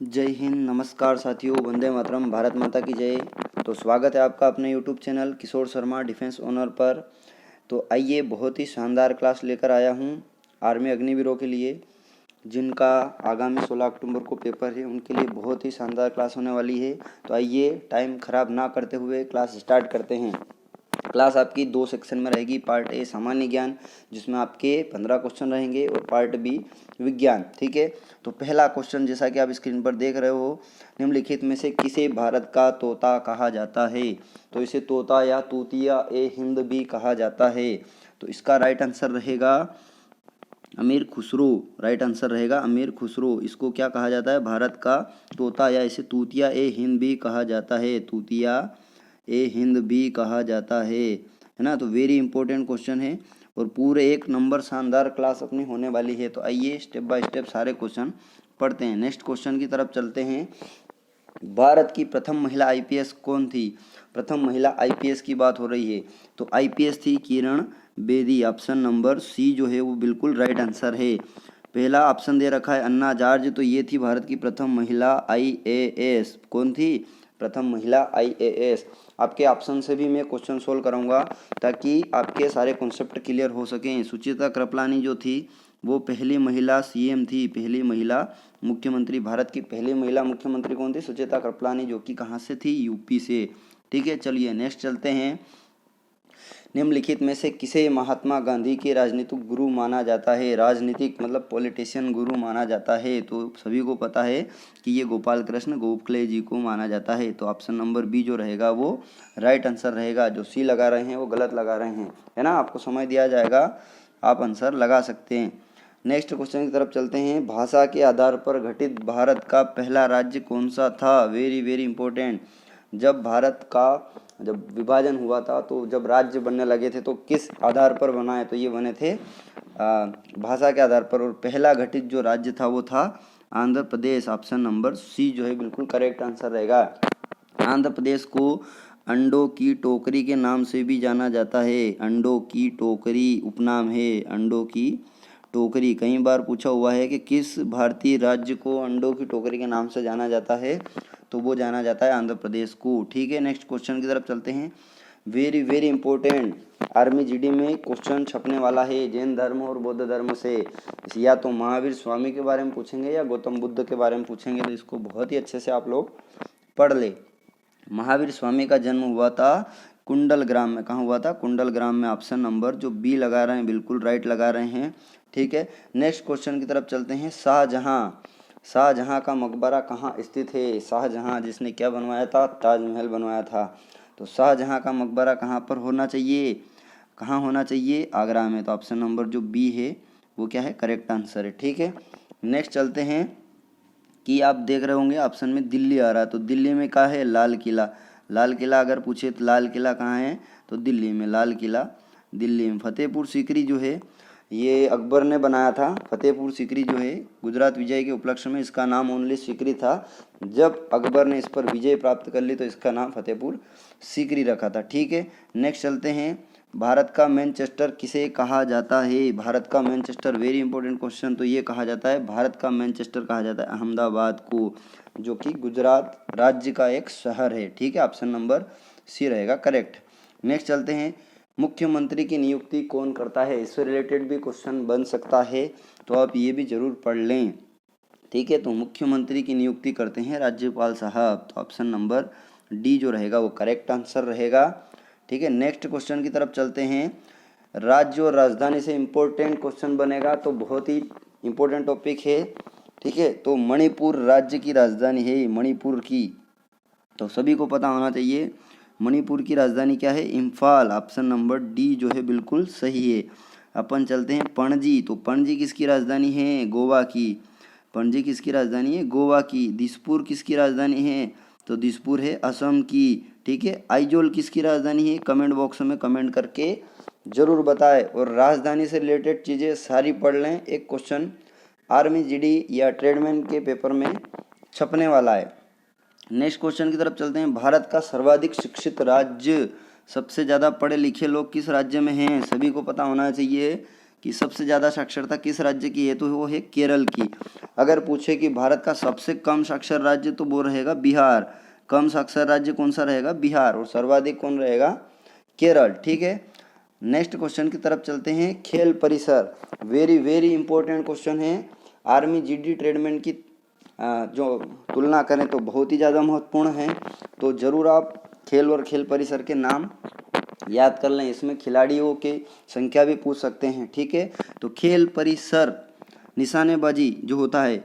जय हिंद, नमस्कार साथियों, वंदे मातरम, भारत माता की जय। तो स्वागत है आपका अपने YouTube channel Kishore Sharma defence owner पर। तो आइए, बहुत ही शानदार क्लास लेकर आया हूँ आर्मी अग्निवीरों के लिए, जिनका आगामी 16 अक्टूबर को पेपर है, उनके लिए बहुत ही शानदार क्लास होने वाली है। तो आइए, टाइम ख़राब ना करते हुए क्लास स्टार्ट करते हैं। क्लास आपकी 2 सेक्शन में रहेगी। पार्ट ए सामान्य ज्ञान, जिसमें आपके 15 क्वेश्चन रहेंगे, और पार्ट बी विज्ञान। ठीक है, तो पहला क्वेश्चन जैसा कि आप स्क्रीन पर देख रहे हो, निम्नलिखित में से किसे भारत का तोता कहा जाता है? तो इसे तोता या तूतिया ए हिंद भी कहा जाता है। तो इसका राइट आंसर रहेगा अमीर खुसरो। राइट आंसर रहेगा अमीर खुसरो। इसको क्या कहा जाता है? भारत का तोता, या इसे तूतिया ए हिंद भी कहा जाता है। तूतिया ए हिंद भी कहा जाता है ना। तो वेरी इंपॉर्टेंट क्वेश्चन है, और पूरे 1 नंबर शानदार क्लास अपनी होने वाली है। तो आइए, स्टेप बाय स्टेप सारे क्वेश्चन पढ़ते हैं। नेक्स्ट क्वेश्चन की तरफ चलते हैं। भारत की प्रथम महिला आईपीएस कौन थी? प्रथम महिला आईपीएस की बात हो रही है, तो आईपीएस थी किरण बेदी। ऑप्शन नंबर सी जो है वो बिल्कुल राइट आंसर है। पहला ऑप्शन दे रखा है अन्ना हजारे, तो ये थी भारत की प्रथम महिला आईएएस। कौन थी? प्रथम महिला आईएएस। आपके ऑप्शन से भी मैं क्वेश्चन सोल्व कराऊंगा, ताकि आपके सारे कॉन्सेप्ट क्लियर हो सकें। सुचित्रा कृपलानी जो थी, वो पहली महिला सीएम थी, पहली महिला मुख्यमंत्री। भारत की पहली महिला मुख्यमंत्री कौन थी? सुचित्रा कृपलानी, जो कि कहाँ से थी? यूपी से। ठीक है, चलिए नेक्स्ट चलते हैं। निम्नलिखित में से किसे महात्मा गांधी के राजनीतिक गुरु माना जाता है? राजनीतिक मतलब पॉलिटिशियन गुरु माना जाता है, तो सभी को पता है कि ये गोपाल कृष्ण गोखले जी को माना जाता है। तो ऑप्शन नंबर बी जो रहेगा वो राइट आंसर रहेगा। जो सी लगा रहे हैं वो गलत लगा रहे हैं, है ना। आपको समय दिया जाएगा, आप आंसर लगा सकते हैं। नेक्स्ट क्वेश्चन की तरफ चलते हैं। भाषा के आधार पर गठित भारत का पहला राज्य कौन सा था? Very very important. जब विभाजन हुआ था, तो जब राज्य बनने लगे थे, तो किस आधार पर बनाए? तो ये बने थे भाषा के आधार पर, और पहला गठित जो राज्य था वो था आंध्र प्रदेश। ऑप्शन नंबर सी जो है बिल्कुल करेक्ट आंसर रहेगा। आंध्र प्रदेश को अंडों की टोकरी के नाम से भी जाना जाता है। अंडों की टोकरी उपनाम है, अंडों की टोकरी। कई बार पूछा हुआ है कि किस भारतीय राज्य को अंडों की टोकरी के नाम से जाना जाता है, तो वो जाना जाता है आंध्र प्रदेश को। ठीक है, नेक्स्ट क्वेश्चन की तरफ चलते हैं। Very very important, army GD में क्वेश्चन छपने वाला है जैन धर्म और बौद्ध धर्म से। या तो महावीर स्वामी के बारे में पूछेंगे या गौतम बुद्ध के बारे में पूछेंगे, तो इसको बहुत ही अच्छे से आप लोग पढ़ ले। महावीर स्वामी का जन्म हुआ था कुंडल ग्राम में। कहाँ हुआ था? कुंडल ग्राम में। ऑप्शन नंबर जो बी लगा रहे हैं बिल्कुल राइट लगा रहे हैं। ठीक है, नेक्स्ट क्वेश्चन की तरफ चलते हैं। शाहजहां का मकबरा कहाँ स्थित है? शाहजहां जिसने क्या बनवाया था? ताजमहल बनवाया था। तो शाहजहां का मकबरा कहाँ पर होना चाहिए? कहाँ होना चाहिए? आगरा में। तो ऑप्शन नंबर जो बी है वो क्या है? करेक्ट आंसर है। ठीक है, नेक्स्ट चलते हैं कि आप देख रहे होंगे ऑप्शन में दिल्ली आ रहा है, तो दिल्ली में क्या है? लाल किला। लाल किला अगर पूछे तो लाल किला कहाँ है? तो दिल्ली में। लाल किला दिल्ली में। फतेहपुर सीकरी जो है ये अकबर ने बनाया था। फतेहपुर सीकरी जो है गुजरात विजय के उपलक्ष्य में इसका नाम ओनली सीकरी था। जब अकबर ने इस पर विजय प्राप्त कर ली, तो इसका नाम फतेहपुर सीकरी रखा था। ठीक है, नेक्स्ट चलते हैं। भारत का मैनचेस्टर किसे कहा जाता है? भारत का मैनचेस्टर, वेरी इंपॉर्टेंट क्वेश्चन। तो ये कहा जाता है, भारत का मैनचेस्टर कहा जाता है अहमदाबाद को, जो कि गुजरात राज्य का एक शहर है। ठीक है, ऑप्शन नंबर सी रहेगा करेक्ट। नेक्स्ट चलते हैं। मुख्यमंत्री की नियुक्ति कौन करता है? इससे रिलेटेड भी क्वेश्चन बन सकता है, तो आप ये भी जरूर पढ़ लें। ठीक है, तो मुख्यमंत्री की नियुक्ति करते हैं राज्यपाल साहब। तो ऑप्शन नंबर डी जो रहेगा वो करेक्ट आंसर रहेगा। ठीक है, नेक्स्ट क्वेश्चन की तरफ चलते हैं। राज्य और राजधानी से इम्पोर्टेंट क्वेश्चन बनेगा, तो बहुत ही इम्पोर्टेंट टॉपिक है। ठीक है, तो मणिपुर राज्य की राजधानी है, मणिपुर की। तो सभी को पता होना चाहिए मणिपुर की राजधानी क्या है? इम्फाल। ऑप्शन नंबर डी जो है बिल्कुल सही है। अपन चलते हैं पणजी। तो पणजी किसकी राजधानी है? गोवा की। पणजी किसकी राजधानी है? गोवा की। दिसपुर किसकी राजधानी है? तो दिसपुर है असम की। ठीक है, आइजोल किसकी राजधानी है? कमेंट बॉक्स में कमेंट करके जरूर बताएं, और राजधानी से रिलेटेड चीज़ें सारी पढ़ लें। एक क्वेश्चन आर्मी जीडी या ट्रेडमैन के पेपर में छपने वाला है। नेक्स्ट क्वेश्चन की तरफ चलते हैं। भारत का सर्वाधिक शिक्षित राज्य, सबसे ज़्यादा पढ़े लिखे लोग किस राज्य में हैं? सभी को पता होना चाहिए कि सबसे ज़्यादा साक्षरता किस राज्य की है, तो वो है केरल की। अगर पूछे कि भारत का सबसे कम साक्षर राज्य, तो वो रहेगा बिहार। कम साक्षर राज्य कौन सा रहेगा? बिहार। और सर्वाधिक कौन रहेगा? केरल। ठीक है, नेक्स्ट क्वेश्चन की तरफ चलते हैं। खेल परिसर, वेरी वेरी इंपॉर्टेंट क्वेश्चन है। आर्मी जीडी ट्रेडमेंट की जो तुलना करें तो बहुत ही ज़्यादा महत्वपूर्ण है। तो ज़रूर आप खेल और खेल परिसर के नाम याद कर लें। इसमें खिलाड़ियों की संख्या भी पूछ सकते हैं। ठीक है, तो खेल परिसर, निशानेबाजी जो होता है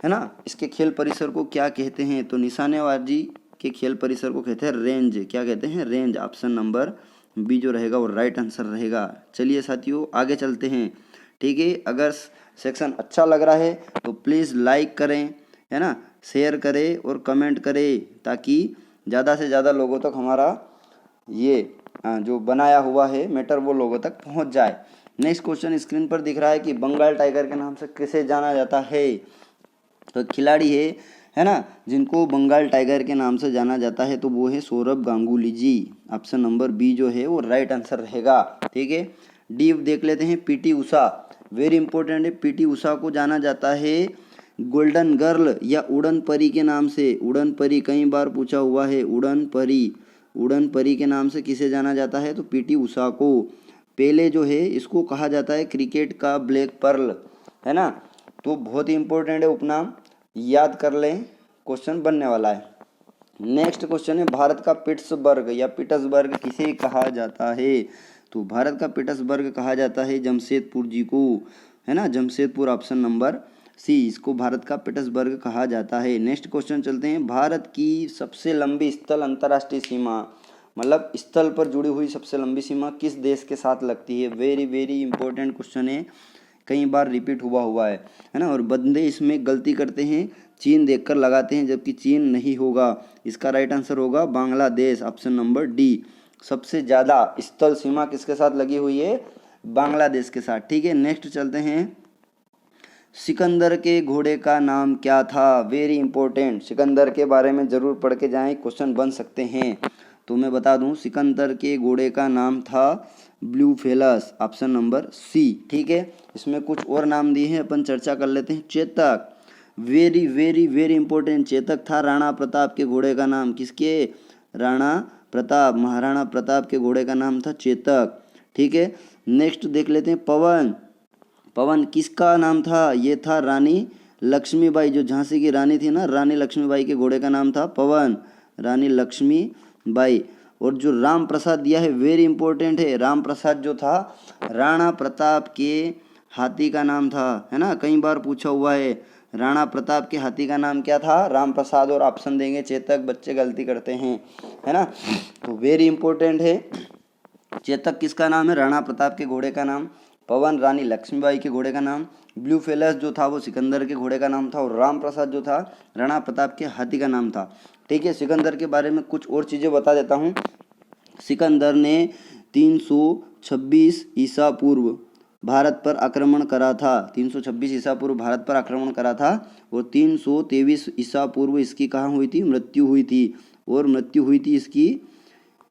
ना, इसके खेल परिसर को क्या कहते हैं? तो निशानेबाजी के खेल परिसर को कहते हैं रेंज। क्या कहते हैं? रेंज। ऑप्शन नंबर बी जो रहेगा वो राइट आंसर रहेगा। चलिए साथियों, आगे चलते हैं। ठीक है, अगर सेक्शन अच्छा लग रहा है तो प्लीज़ लाइक करें, है ना, शेयर करें और कमेंट करें, ताकि ज़्यादा से ज़्यादा लोगों तक हमारा ये जो बनाया हुआ है मैटर वो लोगों तक पहुंच जाए। नेक्स्ट क्वेश्चन स्क्रीन पर दिख रहा है कि बंगाल टाइगर के नाम से किसे जाना जाता है? तो खिलाड़ी है ना, जिनको बंगाल टाइगर के नाम से जाना जाता है, तो वो है सौरभ गांगुली जी। ऑप्शन नंबर बी जो है वो राइट आंसर रहेगा। ठीक है, डी देख लेते हैं। पीटी उषा, वेरी इंपॉर्टेंट है। पीटी उषा को जाना जाता है गोल्डन गर्ल या उड़न परी के नाम से। उड़न परी कई बार पूछा हुआ है। उड़न परी के नाम से किसे जाना जाता है? तो पीटी उषा को। पेले जो है इसको कहा जाता है क्रिकेट का ब्लैक पर्ल, है ना, तो बहुत ही इंपॉर्टेंट है उपनाम, याद कर लें, क्वेश्चन बनने वाला है। नेक्स्ट क्वेश्चन है, भारत का पिट्सबर्ग या पीटर्सबर्ग किसे कहा जाता है? तो भारत का पीटर्सबर्ग कहा जाता है जमशेदपुर जी को, है ना, जमशेदपुर। ऑप्शन नंबर सी, इसको भारत का पीटर्सबर्ग कहा जाता है। नेक्स्ट क्वेश्चन चलते हैं। भारत की सबसे लंबी स्थल अंतर्राष्ट्रीय सीमा, मतलब स्थल पर जुड़ी हुई सबसे लंबी सीमा किस देश के साथ लगती है? वेरी वेरी इंपॉर्टेंट क्वेश्चन है, कई बार रिपीट हुआ है ना। और बंदे इसमें गलती करते हैं, चीन देखकर लगाते हैं, जबकि चीन नहीं होगा। इसका राइट आंसर होगा बांग्लादेश। Option number D. सबसे ज़्यादा स्थल सीमा किसके साथ लगी हुई है? बांग्लादेश के साथ। ठीक है, नेक्स्ट चलते हैं। सिकंदर के घोड़े का नाम क्या था? वेरी इंपॉर्टेंट, सिकंदर के बारे में जरूर पढ़ के जाएं, क्वेश्चन बन सकते हैं। तो मैं बता दूं, सिकंदर के घोड़े का नाम था Bucephalus. Option number C. ठीक है, इसमें कुछ और नाम दिए हैं, अपन चर्चा कर लेते हैं। Chetak, very very very important, Chetak था राणा प्रताप के घोड़े का नाम। किसके? राणा प्रताप, महाराणा प्रताप के घोड़े का नाम था चेतक। ठीक है, नेक्स्ट देख लेते हैं। पवन, पवन किसका नाम था? ये था रानी लक्ष्मीबाई, जो झांसी की रानी थी ना, रानी लक्ष्मीबाई के घोड़े का नाम था पवन, रानी लक्ष्मीबाई। और जो राम प्रसाद दिया है, वेरी इंपॉर्टेंट है, राम प्रसाद जो था राणा प्रताप के हाथी का नाम था, है ना, कई बार पूछा हुआ है। राणा प्रताप के हाथी का नाम क्या था? राम प्रसाद। और ऑप्शन देंगे चेतक, बच्चे गलती करते हैं, है ना, तो वेरी इंपॉर्टेंट है। चेतक किसका नाम है? राणा प्रताप के घोड़े का नाम। पवन रानी लक्ष्मीबाई के घोड़े का नाम। ब्लू फेलस जो था वो सिकंदर के घोड़े का नाम था। और राम प्रसाद जो था राणा प्रताप के हाथी का नाम था। ठीक है, सिकंदर के बारे में कुछ और चीज़ें बता देता हूँ। सिकंदर ने 326 ईसा पूर्व भारत पर आक्रमण करा था। 326 ईसा पूर्व भारत पर आक्रमण करा था। और 323 ईसा पूर्व इसकी कहाँ हुई थी? मृत्यु हुई थी। और मृत्यु हुई थी इसकी,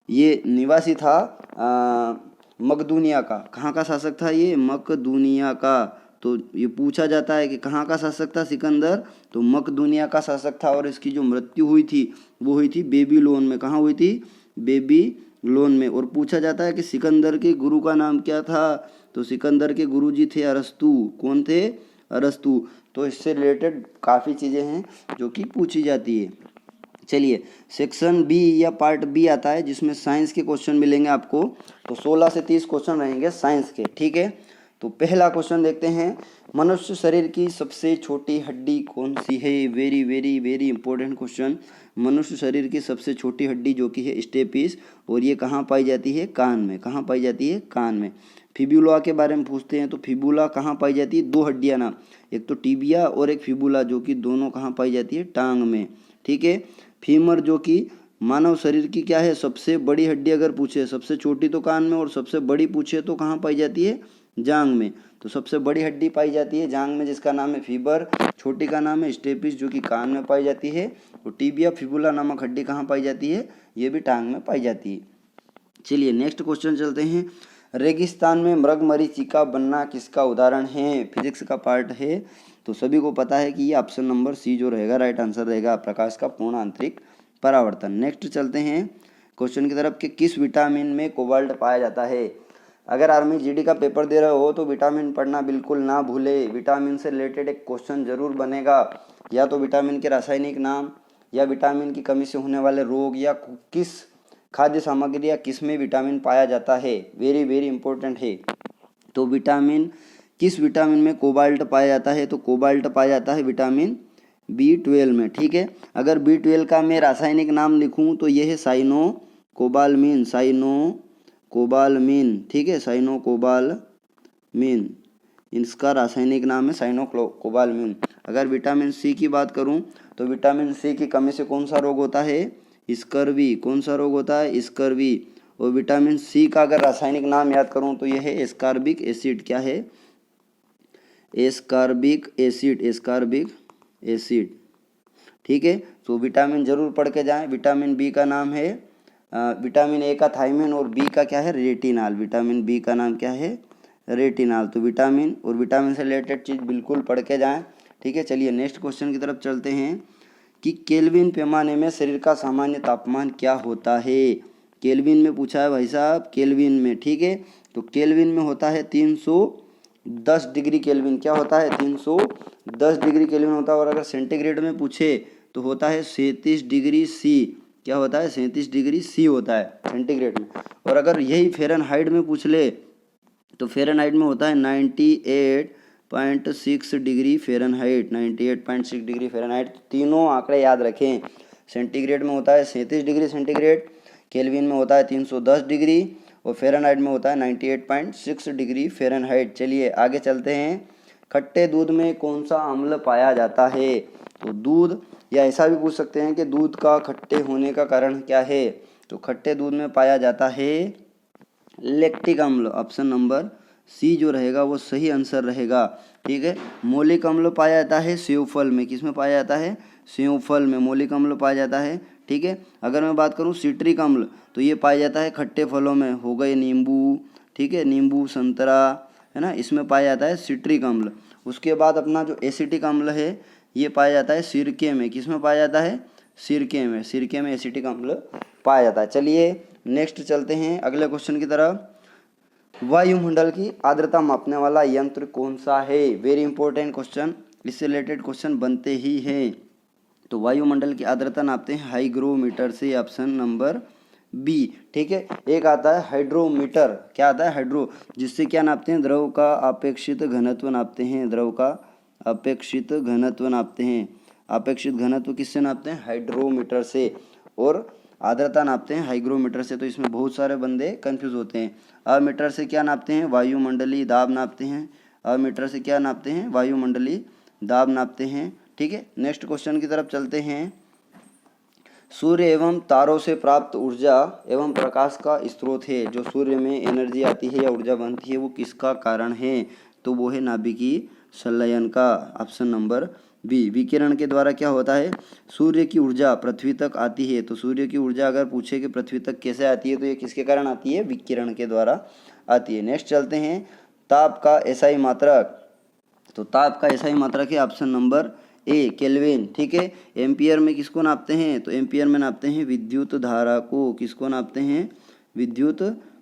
ये निवासी था मकदूनिया का। कहाँ का शासक था ये? मकदूनिया का। तो ये पूछा जाता है कि कहाँ का शासक था सिकंदर? तो मकदूनिया का शासक था। और इसकी जो मृत्यु हुई थी वो हुई थी बेबीलोन में। कहाँ हुई थी? बेबीलोन में। और पूछा जाता है कि सिकंदर के गुरु का नाम क्या था? तो सिकंदर के गुरु जी थे अरस्तु। कौन थे? अरस्तु। तो इससे रिलेटेड काफ़ी चीज़ें हैं जो कि पूछी जाती है। चलिए, सेक्शन बी या पार्ट बी आता है, जिसमें साइंस के क्वेश्चन मिलेंगे आपको। तो 16 से 30 क्वेश्चन रहेंगे साइंस के। ठीक है, तो पहला क्वेश्चन देखते हैं। मनुष्य शरीर की सबसे छोटी हड्डी कौन सी है? Very very very important question. मनुष्य शरीर की सबसे छोटी हड्डी जो कि है स्टेपिस, और ये कहाँ पाई जाती है? कान में। कहाँ पाई जाती है? कान में। फिबुला के बारे में पूछते हैं, तो फिबुला कहाँ पाई जाती है? दो हड्डियाँ ना, एक तो टिबिया और एक फिबुला, जो कि दोनों कहाँ पाई जाती है? टांग में। ठीक है, फीमर जो कि मानव शरीर की क्या है? सबसे बड़ी हड्डी। अगर पूछे सबसे छोटी तो कान में, और सबसे बड़ी पूछे तो कहाँ पाई जाती है? जांग में। तो सबसे बड़ी हड्डी पाई जाती है जांग में, जिसका नाम है फीबर। छोटी का नाम है स्टेपिस, जो कि कान में पाई जाती है। और टिबिया फिबुला नामक हड्डी कहाँ पाई जाती है? ये भी टांग में पाई जाती है। चलिए नेक्स्ट क्वेश्चन चलते हैं। रेगिस्तान में मृगमरीचिका बनना किसका उदाहरण है? फिजिक्स का पार्ट है, तो सभी को पता है कि ये ऑप्शन नंबर सी जो रहेगा राइट आंसर रहेगा, प्रकाश का पूर्ण आंतरिक परावर्तन। नेक्स्ट चलते हैं क्वेश्चन की तरफ कि किस विटामिन में कोबाल्ट पाया जाता है? अगर आर्मी जीडी का पेपर दे रहे हो तो विटामिन पढ़ना बिल्कुल ना भूले। विटामिन से रिलेटेड एक क्वेश्चन जरूर बनेगा, या तो विटामिन के रासायनिक नाम, या विटामिन की कमी से होने वाले रोग, या किस खाद्य सामग्री या किस में विटामिन पाया जाता है। वेरी वेरी इंपॉर्टेंट है। तो विटामिन, किस विटामिन में कोबाल्ट पाया जाता है? तो कोबाल्ट पाया जाता है विटामिन B12 में। ठीक है, अगर B12 का मैं रासायनिक नाम लिखूं तो यह है साइनो कोबालमिन, साइनो कोबालमिन। ठीक है, साइनो कोबालमिन इसका रासायनिक नाम है, साइनो कोबालमिन। अगर विटामिन सी की बात करूं तो विटामिन सी की कमी से कौन सा रोग होता है? स्कर्वी। कौन सा रोग होता है? स्कर्वी। और विटामिन सी का अगर रासायनिक नाम याद करूं तो यह है एस्कॉर्बिक एसिड। क्या है? Ascorbic acid, ascorbic acid. ठीक है, तो विटामिन जरूर पढ़ के जाएं। विटामिन बी का नाम है विटामिन ए का थायमिन और बी का क्या है? रेटिनाल। विटामिन बी का नाम क्या है? रेटिनाल। तो विटामिन और विटामिन से रिलेटेड चीज़ बिल्कुल पढ़ के जाएं। ठीक है, चलिए नेक्स्ट क्वेश्चन की तरफ चलते हैं कि केल्विन पैमाने में शरीर का सामान्य तापमान क्या होता है? केल्विन में पूछा है भाई साहब, केल्विन में। ठीक है, तो केल्विन में होता है 310 डिग्री केल्विन। क्या होता है? 310 डिग्री केल्विन होता है। और अगर सेंटीग्रेड में पूछे तो होता है 37 डिग्री सी। क्या होता है? 37 डिग्री सी होता है सेंटीग्रेड में। और अगर यही फ़ारेनहाइट में पूछ ले तो फ़ारेनहाइट में होता है 98.6 डिग्री फ़ारेनहाइट, 98.6 डिग्री फ़ारेनहाइट। तीनों आंकड़े याद रखें। सेंटीग्रेड में होता है 37 डिग्री सेंटीग्रेड, केल्विन में होता है 310 डिग्री, और फ़ारेनहाइट में होता है 98.6 डिग्री फ़ारेनहाइट। चलिए आगे चलते हैं। खट्टे दूध में कौन सा अम्ल पाया जाता है? तो दूध, या ऐसा भी पूछ सकते हैं कि दूध का खट्टे होने का कारण क्या है? तो खट्टे दूध में पाया जाता है लैक्टिक अम्ल। ऑप्शन नंबर सी जो रहेगा वो सही आंसर रहेगा। ठीक है, मौलिक अम्ल पाया जाता है सेवफल में। किस में पाया जाता है? सेवफल में मौलिक अम्ल पाया जाता है। ठीक है, अगर मैं बात करूं सिट्रिक अम्ल तो ये पाया जाता है खट्टे फलों में, हो गए नींबू। ठीक है, नींबू, संतरा, है ना, इसमें पाया जाता है सिट्रिक अम्ल। उसके बाद अपना जो एसिटिक अम्ल है ये पाया जाता है सिरके में। किस में पाया जाता है? सिरके में। सिरके में एसिटिक अम्ल पाया जाता है। चलिए नेक्स्ट चलते हैं अगले क्वेश्चन की तरफ। वायुमंडल की आर्द्रता मापने वाला यंत्र कौन सा है? वेरी इंपॉर्टेंट क्वेश्चन, इससे रिलेटेड क्वेश्चन बनते ही हैं। तो वायुमंडल की आर्द्रता नापते हैं हाइग्रोमीटर से, ऑप्शन नंबर बी। ठीक है, एक आता है हाइड्रोमीटर। क्या आता है? हाइड्रो, जिससे क्या नापते हैं? द्रव का अपेक्षित घनत्व नापते हैं। द्रव का अपेक्षित घनत्व नापते हैं। अपेक्षित घनत्व किससे नापते हैं? हाइड्रोमीटर से। और आर्द्रता नापते हैं हाइग्रोमीटर से। तो इसमें बहुत सारे बंदे कंफ्यूज होते हैं। अमीटर से क्या नापते हैं? वायुमंडलीय दाब नापते हैं। अमीटर से क्या नापते हैं? वायुमंडलीय दाब नापते हैं। ठीक है, नेक्स्ट क्वेश्चन की तरफ चलते हैं। सूर्य एवं तारों से प्राप्त ऊर्जा एवं प्रकाश का स्रोत है। जो सूर्य में एनर्जी आती है या ऊर्जा बनती है वो किसका कारण है? तो वो है नाभिकीय संलयन का, ऑप्शन नंबर बी। विकिरण के द्वारा क्या होता है? सूर्य की ऊर्जा पृथ्वी तक आती है। तो सूर्य की ऊर्जा अगर पूछे कि पृथ्वी तक कैसे आती है तो ये किसके कारण आती है? विकिरण के द्वारा आती है। नेक्स्ट चलते हैं, ताप का एसआई मात्रक। तो ताप का एसआई मात्रक है ऑप्शन नंबर ए, केल्विन। ठीक है, एम्पियर में किसको नापते हैं? तो एम्पियर में नापते हैं विद्युत धारा को। किसको नापते हैं? विद्युत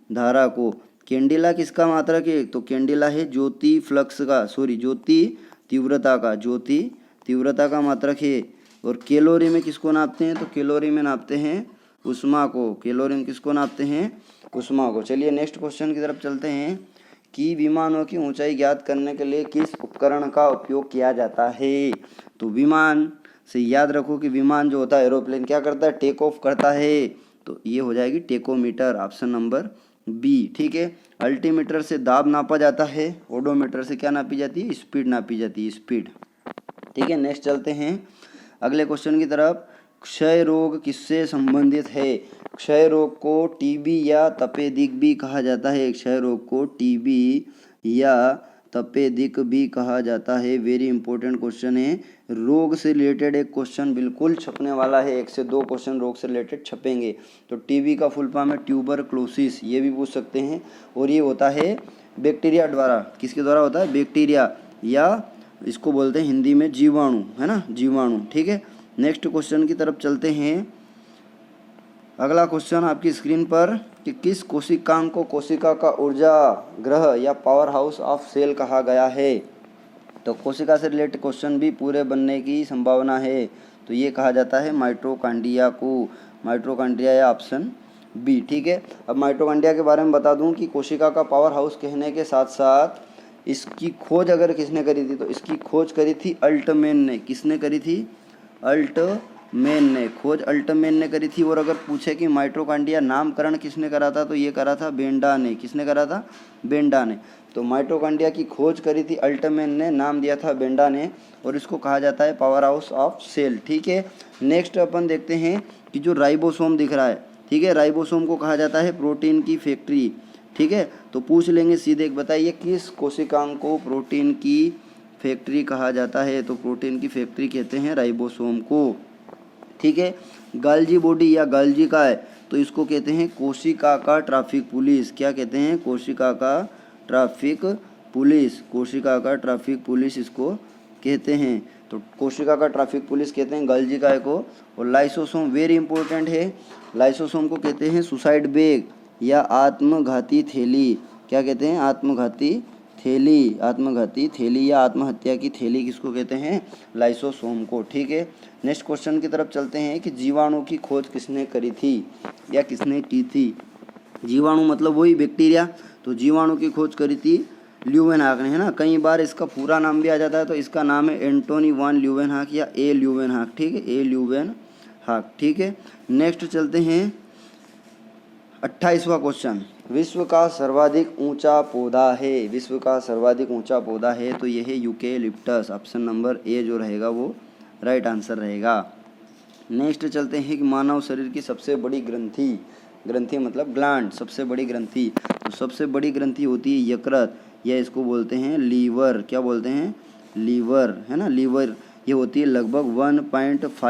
धारा को। कैंडिला किसका मात्रक है? तो कैंडिला है ज्योति फ्लक्स का, सॉरी ज्योति तीव्रता का, ज्योति तीव्रता का मात्रक है। और कैलोरी में किसको नापते हैं? तो कैलोरी में नापते हैं उष्मा को। कैलोरी में किसको नापते हैं? उष्मा को। चलिए नेक्स्ट क्वेश्चन की तरफ चलते हैं कि विमानों की ऊंचाई ज्ञात करने के लिए किस उपकरण का उपयोग किया जाता है? तो विमान से याद रखो कि विमान जो होता है एरोप्लेन क्या करता है? टेक ऑफ करता है। तो ये हो जाएगी टेकोमीटर, ऑप्शन नंबर बी। ठीक है, अल्टीमीटर से दाब नापा जाता है। ओडोमीटर से क्या नापी जाती है? स्पीड नापी जाती है, स्पीड। ठीक है, नेक्स्ट चलते हैं अगले क्वेश्चन की तरफ। क्षय रोग किससे संबंधित है? क्षय रोग को टीबी या तपेदिक भी कहा जाता है। क्षय रोग को टीबी या तपेदिक भी कहा जाता है। वेरी इंपॉर्टेंट क्वेश्चन है, रोग से रिलेटेड एक क्वेश्चन बिल्कुल छपने वाला है। 1 से 2 क्वेश्चन रोग से रिलेटेड छपेंगे। तो टीबी का फुल फॉर्म है ट्यूबरक्लोसिस, ये भी पूछ सकते हैं। और ये होता है बैक्टीरिया द्वारा, किसके द्वारा होता है? बैक्टीरिया, या इसको बोलते हैं हिंदी में जीवाणु, है ना, जीवाणु। ठीक है, नेक्स्ट क्वेश्चन की तरफ चलते हैं। अगला क्वेश्चन आपकी स्क्रीन पर कि किस कोशिकांग को कोशिका का ऊर्जा ग्रह या पावर हाउस ऑफ सेल कहा गया है? तो कोशिका से रिलेटेड क्वेश्चन भी पूरे बनने की संभावना है। तो ये कहा जाता है माइटोकॉन्ड्रिया को, माइटोकॉन्ड्रिया या ऑप्शन बी। ठीक है, अब माइटोकॉन्ड्रिया के बारे में बता दूं कि कोशिका का पावर हाउस कहने के साथ साथ इसकी खोज अगर किसने करी थी, तो इसकी खोज करी थी अल्टमैन ने। किसने करी थी? अल्टमैन ने, खोज अल्टमैन ने करी थी। और अगर पूछे कि माइटोकॉन्ड्रिया नामकरण किसने करा था, तो ये करा था बेंडा ने। किसने करा था? बेंडा ने। तो माइटोकॉन्ड्रिया की खोज करी थी अल्टमैन ने, नाम दिया था बेंडा ने, और इसको कहा जाता है पावर हाउस ऑफ सेल। ठीक है, नेक्स्ट अपन देखते हैं कि जो राइबोसोम दिख रहा है, ठीक है, राइबोसोम को कहा जाता है प्रोटीन की फैक्ट्री। ठीक है, तो पूछ लेंगे सीधे, बताइए किस कोशिकांग को प्रोटीन की फैक्ट्री कहा जाता है? तो प्रोटीन की फैक्ट्री कहते हैं राइबोसोम को। ठीक है, गाल्जी बॉडी या गाल्जी का है, तो इसको कहते हैं कोशिका का ट्रैफिक पुलिस। क्या कहते हैं? कोशिका का ट्रैफिक पुलिस, कोशिका का ट्रैफिक पुलिस इसको कहते हैं। तो कोशिका का ट्रैफिक पुलिस कहते हैं गाल्जी काय को। और लाइसोसोम वेरी इंपॉर्टेंट है, लाइसोसोम को कहते हैं सुसाइड बैग या आत्मघाती थैली। क्या कहते हैं? आत्मघाती थैली, आत्मघाती थैली या आत्महत्या की थैली किसको कहते हैं? लाइसोसोम को। ठीक है, नेक्स्ट क्वेश्चन की तरफ चलते हैं कि जीवाणु की खोज किसने करी थी या किसने की थी? जीवाणु मतलब वही बैक्टीरिया, तो जीवाणु की खोज करी थी ल्यूवेनहाक ने, है ना। कई बार इसका पूरा नाम भी आ जाता है, तो इसका नाम है एंटोनी वान ल्यूवेनहाक या ए ल्यूवेनहाक। ठीक है, ए ल्यूवेनहाक। ठीक है, नेक्स्ट चलते हैं 28वां क्वेश्चन, विश्व का सर्वाधिक ऊंचा पौधा है। विश्व का सर्वाधिक ऊंचा पौधा है, तो यह है यूकेलिप्टस। ऑप्शन नंबर ए जो रहेगा वो राइट आंसर रहेगा। नेक्स्ट चलते हैं कि मानव शरीर की सबसे बड़ी ग्रंथि, ग्रंथि मतलब ग्लैंड, सबसे बड़ी ग्रंथि। तो सबसे बड़ी ग्रंथि होती है यकृत, या इसको बोलते हैं लीवर। क्या बोलते हैं? लीवर, है ना, लीवर। ये होती है लगभग 1.5